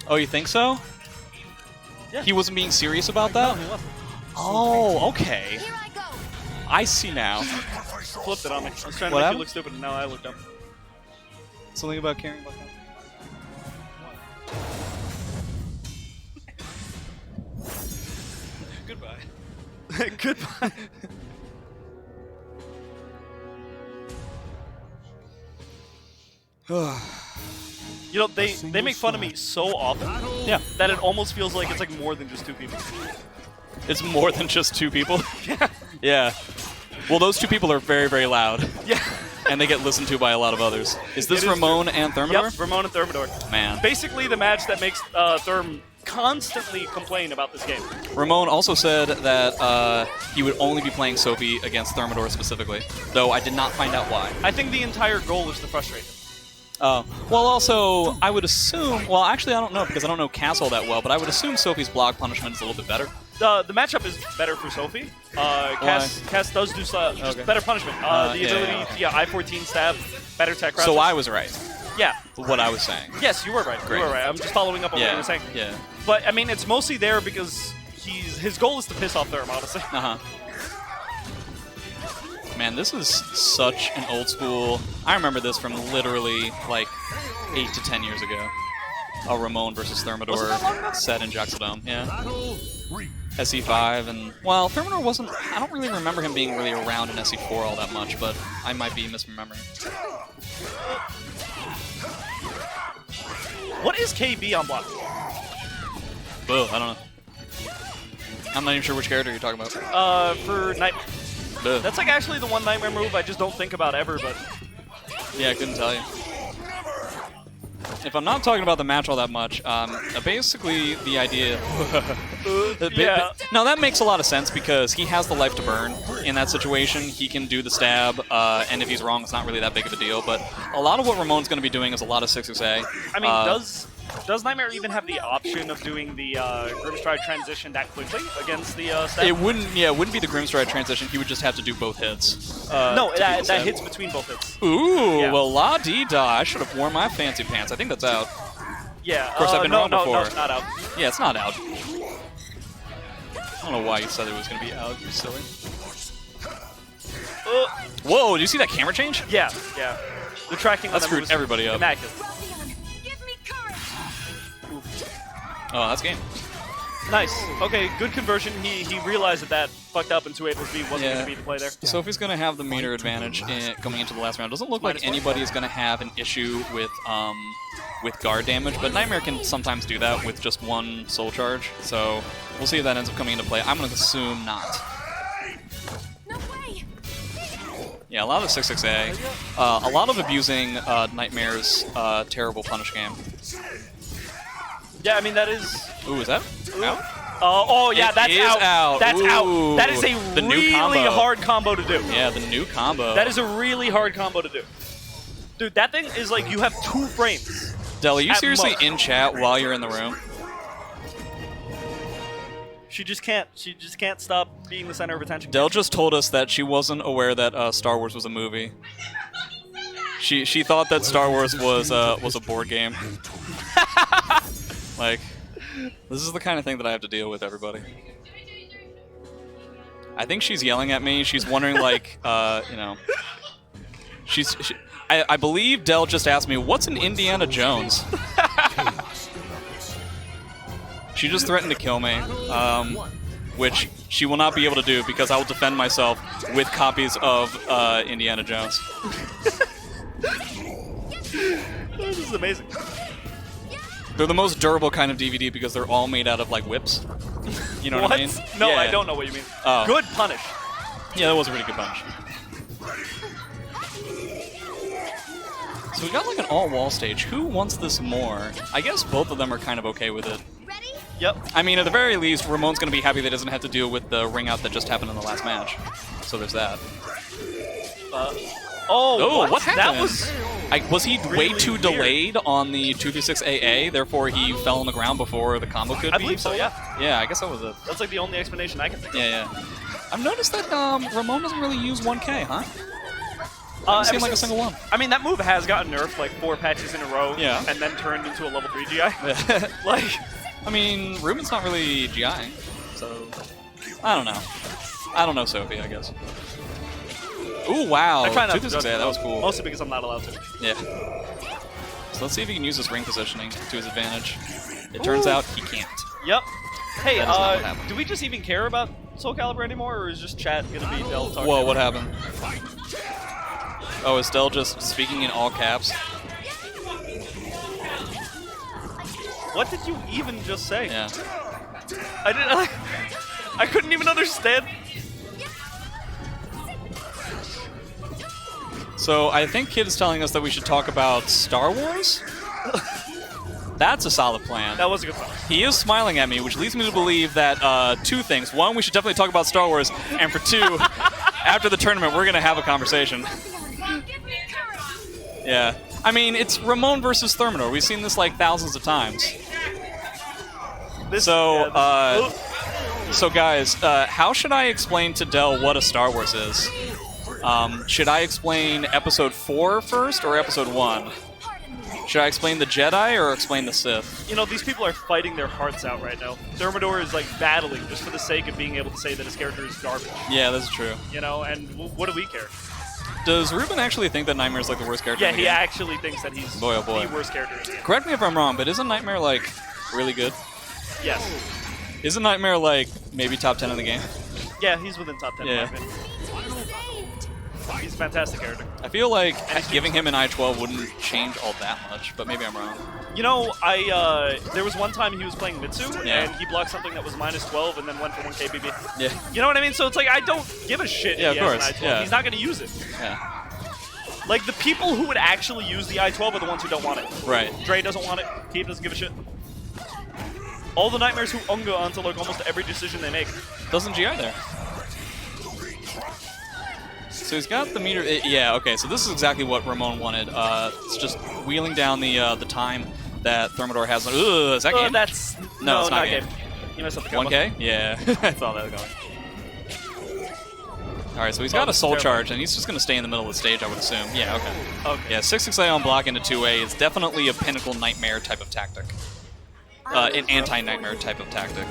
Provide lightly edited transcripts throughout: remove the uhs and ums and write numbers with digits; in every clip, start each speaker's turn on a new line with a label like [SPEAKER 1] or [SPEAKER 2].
[SPEAKER 1] Oh, you think so?
[SPEAKER 2] Yeah.
[SPEAKER 1] He wasn't being serious about that?
[SPEAKER 2] No, he wasn't.
[SPEAKER 1] Oh, okay. I see now.
[SPEAKER 2] Flipped it on me. I was trying to
[SPEAKER 1] What
[SPEAKER 2] make
[SPEAKER 1] happened?
[SPEAKER 2] you look stupid, and now I look dumb.
[SPEAKER 1] Something about caring about that.
[SPEAKER 2] Goodbye. Goodbye. You know, they make fun of me so often that it almost feels like it's like more than just two people.
[SPEAKER 1] It's more than just two people? Yeah. Well, those two people are very, very loud.
[SPEAKER 2] Yeah.
[SPEAKER 1] And they get listened to by a lot of others. Is this Ramon and Thermidor?
[SPEAKER 2] Yep, Ramon and Thermidor.
[SPEAKER 1] Man.
[SPEAKER 2] Basically the match that makes Therm constantly complain about this game.
[SPEAKER 1] Ramon also said that he would only be playing Sophie against Thermidor specifically, though I did not find out why.
[SPEAKER 2] I think the entire goal is to frustrate him.
[SPEAKER 1] Well, also, I would assume... Well, actually, I don't know, because I don't know Castle that well, but I would assume Sophie's block punishment is a little bit better.
[SPEAKER 2] The matchup is better for Sophie. Cass does do just better punishment. The ability, I-14 stab, better tech crosses.
[SPEAKER 1] So I was right.
[SPEAKER 2] Yeah.
[SPEAKER 1] What I was saying.
[SPEAKER 2] Yes, you were right.
[SPEAKER 1] Great.
[SPEAKER 2] You were right. I'm just following up on what you were saying.
[SPEAKER 1] Yeah.
[SPEAKER 2] But, I mean, it's mostly there because his goal is to piss off Therm, honestly.
[SPEAKER 1] Uh-huh. Man, this is such an old school... I remember this from literally, like, 8 to 10 years ago. A Ramon versus Thermidor set in JDOME. Yeah. SC5 and... Well, Thermidor wasn't... I don't really remember him being really around in SC4 all that much, but I might be misremembering.
[SPEAKER 2] What is KB on block?
[SPEAKER 1] Boo, I don't know. I'm not even sure which character you're talking about.
[SPEAKER 2] For Nightmare.
[SPEAKER 1] Boo.
[SPEAKER 2] That's like actually the one Nightmare move I just don't think about ever, but...
[SPEAKER 1] Yeah, I couldn't tell you. If I'm not talking about the match all that much, basically the idea...
[SPEAKER 2] Yeah.
[SPEAKER 1] No, that makes a lot of sense because he has the life to burn in that situation. He can do the stab, and if he's wrong, it's not really that big of a deal. But a lot of what Ramon's going to be doing is a lot of 6-6A.
[SPEAKER 2] I mean, does Nightmare even have the option of doing the Grimstride transition that quickly against the stab?
[SPEAKER 1] It wouldn't be the Grimstride transition. He would just have to do both hits.
[SPEAKER 2] No, that hits between both hits.
[SPEAKER 1] Ooh,
[SPEAKER 2] Yeah.
[SPEAKER 1] well, la-dee-da. I should have worn my fancy pants. I think that's out.
[SPEAKER 2] Yeah.
[SPEAKER 1] Of course, I've been wrong before.
[SPEAKER 2] No, it's not out.
[SPEAKER 1] Yeah, it's not out. I don't know why you said it was going to be out. You're silly. Whoa, did you see that camera change?
[SPEAKER 2] Yeah, yeah. The tracking
[SPEAKER 1] That
[SPEAKER 2] on
[SPEAKER 1] screwed
[SPEAKER 2] was
[SPEAKER 1] everybody up.
[SPEAKER 2] immaculate.
[SPEAKER 1] Oh, that's game.
[SPEAKER 2] Nice. Okay, good conversion. He realized that fucked up, and 2-8 wasn't going to be the play there.
[SPEAKER 1] Sophie's going to have the meter advantage coming into the last round. Doesn't look like anybody is going to have an issue with guard damage, but Nightmare can sometimes do that with just one soul charge. So we'll see if that ends up coming into play. I'm going to assume not. Yeah, a lot of 6-6A. A lot of abusing Nightmare's terrible punish game.
[SPEAKER 2] Yeah, I mean, that is...
[SPEAKER 1] Ooh, is that out?
[SPEAKER 2] Oh, yeah, that's out. That's
[SPEAKER 1] Ooh,
[SPEAKER 2] out. That is a
[SPEAKER 1] the new
[SPEAKER 2] really
[SPEAKER 1] combo.
[SPEAKER 2] hard combo to do.
[SPEAKER 1] Yeah, the new combo.
[SPEAKER 2] That is a really hard combo to do. Dude, that thing is like you have 2 frames.
[SPEAKER 1] Del, are you
[SPEAKER 2] at
[SPEAKER 1] seriously
[SPEAKER 2] most.
[SPEAKER 1] in chat while you're in the room?
[SPEAKER 2] She just can't. She just can't stop being the center of attention.
[SPEAKER 1] Del just told us that she wasn't aware that Star Wars was a movie. She thought that Star Wars was a board game. Like, this is the kind of thing that I have to deal with, everybody. I think she's yelling at me. She's wondering, like, you know... I believe Del just asked me, what's an Indiana Jones? She just threatened to kill me, which she will not be able to do because I will defend myself with copies of Indiana Jones.
[SPEAKER 2] This is amazing.
[SPEAKER 1] They're the most durable kind of DVD because they're all made out of, like, whips. You know what I mean?
[SPEAKER 2] No,
[SPEAKER 1] yeah.
[SPEAKER 2] I don't know what you mean.
[SPEAKER 1] Oh.
[SPEAKER 2] Good punish.
[SPEAKER 1] Yeah, that was a really good punch. So we got, like, an all-wall stage. Who wants this more? I guess both of them are kind of okay with it.
[SPEAKER 2] Yep.
[SPEAKER 1] I mean, at the very least, Ramon's going to be happy that he doesn't have to deal with the ring out that just happened in the last match. So there's that. What happened?
[SPEAKER 2] That was...
[SPEAKER 1] Was he
[SPEAKER 2] really
[SPEAKER 1] way too
[SPEAKER 2] weird.
[SPEAKER 1] delayed on the 236 AA, therefore he fell on the ground before the combo could be?
[SPEAKER 2] I believe so, yeah.
[SPEAKER 1] Yeah, I guess that was it.
[SPEAKER 2] That's like the only explanation I can think of.
[SPEAKER 1] Yeah, yeah. I've noticed that Ramon doesn't really use 1K, huh? I've seen like a single one.
[SPEAKER 2] I mean, that move has gotten nerfed like 4 patches in a row.
[SPEAKER 1] Yeah.
[SPEAKER 2] And then turned into a level 3 GI. Like,
[SPEAKER 1] I mean, Ruben's not really GIing, so I don't know. I don't know Sophie, I guess. Ooh, wow.
[SPEAKER 2] I try not to
[SPEAKER 1] that was cool.
[SPEAKER 2] Mostly because I'm not allowed to.
[SPEAKER 1] Yeah. So let's see if he can use this ring positioning to his advantage. It turns out he can't.
[SPEAKER 2] Yep. Hey,
[SPEAKER 1] That is not what happened.
[SPEAKER 2] do we just even care about Soul Calibur anymore, or is just chat gonna be Del talking?
[SPEAKER 1] Whoa, what happened? Oh, is Del just speaking in all caps?
[SPEAKER 2] What did you even just say?
[SPEAKER 1] Yeah.
[SPEAKER 2] I didn't. I couldn't even understand.
[SPEAKER 1] So I think Kid is telling us that we should talk about Star Wars? That's a solid plan.
[SPEAKER 2] That was a good plan.
[SPEAKER 1] He is smiling at me, which leads me to believe that 2 things. 1, we should definitely talk about Star Wars, and for 2, after the tournament, we're going to have a conversation. Yeah. I mean, it's Ramon versus Thermidor. We've seen this like thousands of times. So guys, how should I explain to Del what a Star Wars is? Should I explain Episode 4 first, or Episode 1? Should I explain the Jedi or explain the Sith?
[SPEAKER 2] You know, these people are fighting their hearts out right now. Thermidor is like battling just for the sake of being able to say that his character is garbage.
[SPEAKER 1] Yeah, that's true.
[SPEAKER 2] You know, and what do we care?
[SPEAKER 1] Does Ruben actually think that Nightmare is like the worst character
[SPEAKER 2] Yeah,
[SPEAKER 1] in the
[SPEAKER 2] he
[SPEAKER 1] game?
[SPEAKER 2] actually thinks that he's
[SPEAKER 1] Boy, oh boy.
[SPEAKER 2] the worst character in the game.
[SPEAKER 1] Correct me if I'm wrong, but isn't Nightmare like really good?
[SPEAKER 2] Yes.
[SPEAKER 1] Isn't Nightmare like maybe top 10 in the game?
[SPEAKER 2] Yeah, he's within top 10 in
[SPEAKER 1] Yeah.
[SPEAKER 2] my opinion. He's a fantastic character.
[SPEAKER 1] I feel like giving him an I-12 wouldn't change all that much, but maybe I'm wrong.
[SPEAKER 2] You know, there was one time he was playing Mitsu,
[SPEAKER 1] Yeah.
[SPEAKER 2] and he blocked something that was -12 and then went for 1 KBB.
[SPEAKER 1] Yeah.
[SPEAKER 2] You know what I mean? So it's like, I don't give a shit
[SPEAKER 1] Yeah,
[SPEAKER 2] if he
[SPEAKER 1] of
[SPEAKER 2] has an
[SPEAKER 1] course,
[SPEAKER 2] I-12.
[SPEAKER 1] yeah.
[SPEAKER 2] He's not going to use it.
[SPEAKER 1] Yeah.
[SPEAKER 2] Like, the people who would actually use the I-12 are the ones who don't want it.
[SPEAKER 1] Right.
[SPEAKER 2] Dre doesn't want it. Keith doesn't give a shit. All the Nightmares who unga onto like almost every decision they make.
[SPEAKER 1] Doesn't GI there. So he's got the meter. Yeah, okay. So this is exactly what Ramon wanted. It's just wheeling down the time that Thermidor has. Ugh, is that game?
[SPEAKER 2] That's
[SPEAKER 1] No, it's not game.
[SPEAKER 2] You messed up the combo.
[SPEAKER 1] 1K? Yeah, I saw that going. All right, so he's got a soul charge, and he's just going to stay in the middle of the stage, I would assume. Yeah, okay.
[SPEAKER 2] Okay.
[SPEAKER 1] Yeah, 6-6A on block into 2A is definitely a pinnacle Nightmare type of tactic. An anti-Nightmare type of tactic.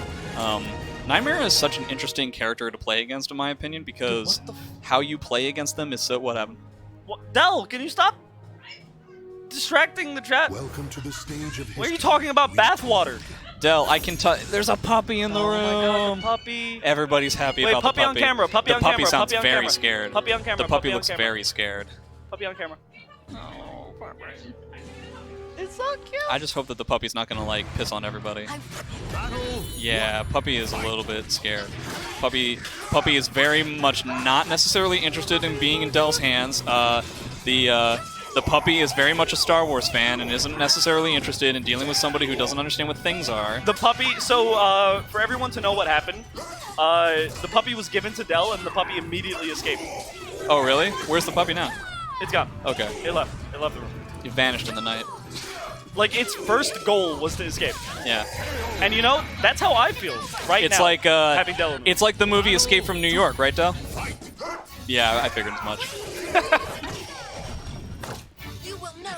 [SPEAKER 1] Nightmare is such an interesting character to play against, in my opinion, because how you play against them is so... What happened?
[SPEAKER 2] What? Del, can you stop distracting the chat?
[SPEAKER 3] Welcome to the stage of
[SPEAKER 2] Why are you talking about bathwater?
[SPEAKER 1] Del, I can tell... There's a puppy in the room!
[SPEAKER 2] Oh my god, the puppy.
[SPEAKER 1] Everybody's happy
[SPEAKER 2] Wait,
[SPEAKER 1] about
[SPEAKER 2] puppy
[SPEAKER 1] the puppy.
[SPEAKER 2] on camera, puppy on
[SPEAKER 1] the puppy
[SPEAKER 2] camera,
[SPEAKER 1] sounds
[SPEAKER 2] puppy on
[SPEAKER 1] very
[SPEAKER 2] camera.
[SPEAKER 1] scared.
[SPEAKER 2] Puppy on camera,
[SPEAKER 1] The puppy
[SPEAKER 2] puppy on
[SPEAKER 1] looks
[SPEAKER 2] camera.
[SPEAKER 1] very scared.
[SPEAKER 2] Puppy on camera.
[SPEAKER 1] Oh, puppy.
[SPEAKER 2] It's so cute.
[SPEAKER 1] I just hope that the puppy's not gonna like piss on everybody. Yeah, puppy is a little bit scared. Puppy is very much not necessarily interested in being in Del's hands. The puppy is very much a Star Wars fan and isn't necessarily interested in dealing with somebody who doesn't understand what things are.
[SPEAKER 2] The puppy, so for everyone to know what happened, the puppy was given to Del and the puppy immediately escaped.
[SPEAKER 1] Oh, really? Where's the puppy now?
[SPEAKER 2] It's gone.
[SPEAKER 1] Okay.
[SPEAKER 2] It left. It left the room.
[SPEAKER 1] It vanished in the night.
[SPEAKER 2] Like, its first goal was to escape.
[SPEAKER 1] Yeah.
[SPEAKER 2] And you know, that's how I feel right
[SPEAKER 1] It's
[SPEAKER 2] now.
[SPEAKER 1] like
[SPEAKER 2] having Del in the room.
[SPEAKER 1] it's like the movie Escape from New York, right, Del? Yeah, I figured as much.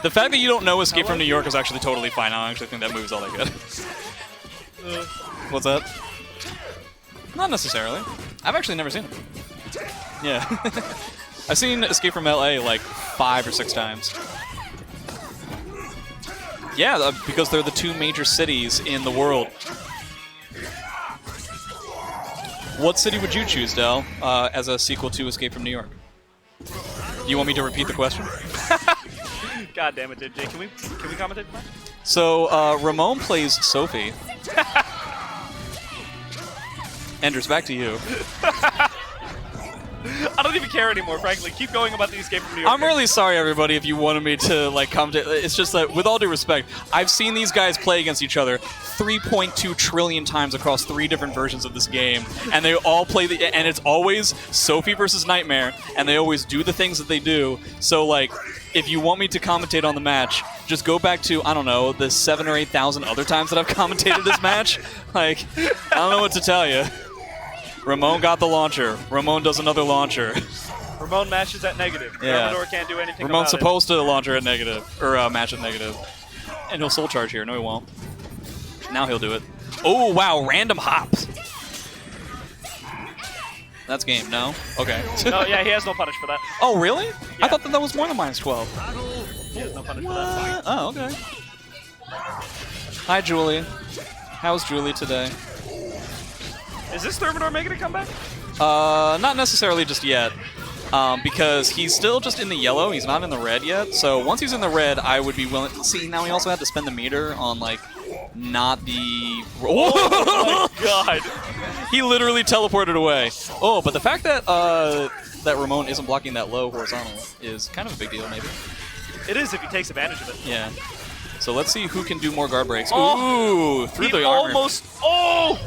[SPEAKER 1] The fact that you don't know Escape from New York is actually totally fine. I don't actually think that movie's all that good. What's that? Not necessarily. I've actually never seen it. Yeah. I've seen Escape from LA like 5 or 6 times. Yeah, because they're the 2 major cities in the world. What city would you choose, Del, as a sequel to Escape from New York? You want me to repeat the question?
[SPEAKER 2] God damn it, JJ. Can we commentate on that?
[SPEAKER 1] So, Ramon plays Sophie. Enders, back to you.
[SPEAKER 2] I don't even care anymore, frankly. Keep going about the Escape from New York.
[SPEAKER 1] I'm really sorry, everybody, if you wanted me to like commentate. It's just that, with all due respect, I've seen these guys play against each other 3.2 trillion times across 3 different versions of this game, and they all play and it's always Sophie versus Nightmare, and they always do the things that they do. So, like, if you want me to commentate on the match, just go back to, I don't know, the 7,000 or 8,000 other times that I've commentated this match. Like, I don't know what to tell you. Ramon got the launcher. Ramon does another launcher.
[SPEAKER 2] Ramon matches at negative.
[SPEAKER 1] Yeah.
[SPEAKER 2] Thermidor can't do anything
[SPEAKER 1] Ramon's
[SPEAKER 2] about
[SPEAKER 1] supposed to launch her at negative, or match at negative. And he'll soul charge here. No, he won't. Now he'll do it. Oh, wow, random hops. That's game, no? Okay.
[SPEAKER 2] No, yeah, he has no punish for that.
[SPEAKER 1] Oh, really?
[SPEAKER 2] Yeah.
[SPEAKER 1] I thought that was more than -12.
[SPEAKER 2] He has no punish for that.
[SPEAKER 1] Oh, okay. Hi, Julie. How's Julie today?
[SPEAKER 2] Is this Thermidor making a comeback?
[SPEAKER 1] Not necessarily just yet. Because he's still just in the yellow, he's not in the red yet. So once he's in the red, I would be willing. See, now he also had to spend the meter on like not the.
[SPEAKER 2] Oh my god!
[SPEAKER 1] He literally teleported away. Oh, but the fact that that Ramon isn't blocking that low horizontal is kind of a big deal, maybe.
[SPEAKER 2] It is if he takes advantage of it.
[SPEAKER 1] Yeah. So let's see who can do more guard breaks.
[SPEAKER 2] Oh,
[SPEAKER 1] ooh, through the armor.
[SPEAKER 2] Almost. Oh.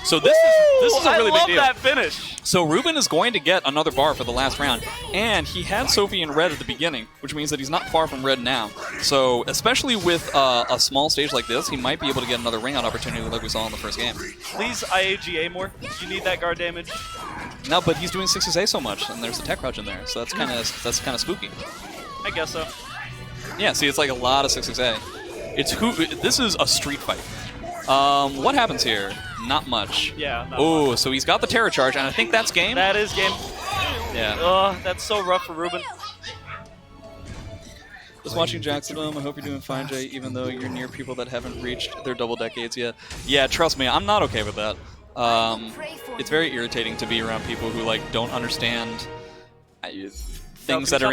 [SPEAKER 1] So this is a really big deal.
[SPEAKER 2] I love that finish.
[SPEAKER 1] So Ruben is going to get another bar for the last round, and he had Sophie in red at the beginning, which means that he's not far from red now. So especially with a small stage like this, he might be able to get another ring out opportunity like we saw in the first game.
[SPEAKER 2] Please IAGA more. You need that guard damage.
[SPEAKER 1] No, but he's doing 6-6A so much, and there's a tech crouch in there, so that's kind of spooky.
[SPEAKER 2] I guess so.
[SPEAKER 1] Yeah, see, it's like a lot of 6-6A. This is a street fight. What happens here? Not much.
[SPEAKER 2] Yeah.
[SPEAKER 1] Oh, so he's got the terror charge, and I think that's game.
[SPEAKER 2] That is game.
[SPEAKER 1] Yeah.
[SPEAKER 2] Oh, that's so rough for Ruben.
[SPEAKER 1] Just watching JDOME. I hope you're doing fine, Jay, even though you're near people that haven't reached their double decades yet. Yeah, trust me, I'm not okay with that. It's very irritating to be around people who like don't understand things that are